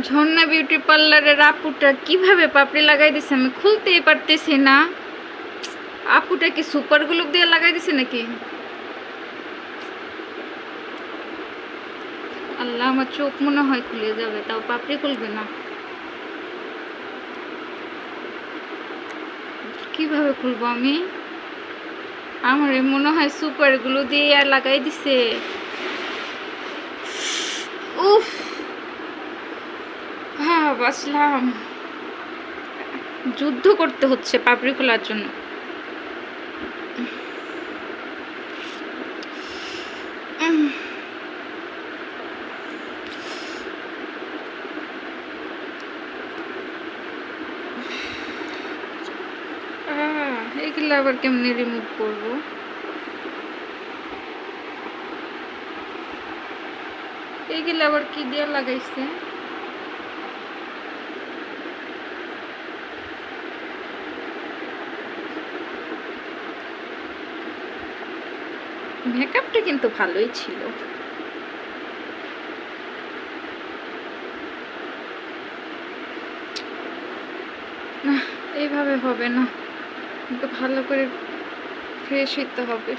ঝর্ণা beauty পার্লারের আপুটা কিভাবে পাপড়ি লাগাই দিছে আমি খুলতেই পারতেছি না। আপুটা কি সুপার গ্লু দিয়ে লাগাই দিছে নাকি? আল্লাহ, আমার চোখ মনে হয় খুলে যাবে, তাও পাপড়ি খুলবে না। কিভাবে খুলবো আমি? আমার মনে হয় সুপার গ্লু দিয়ে আর লাগাই দিছে। উফ, হ্যাঁ বাঁচলাম। যুদ্ধ করতে হচ্ছে পাপড়ি খোলার জন্য। এগুলো আবার কেমনে রিমুভ করবো? এইগুলো আবার কি দিয়ে লাগাইছে? মেকআপটা কিন্তু ভালোই ছিল। না, এইভাবে হবে না, কিন্তু ভালো করে ফ্রেশ হইতে হবে।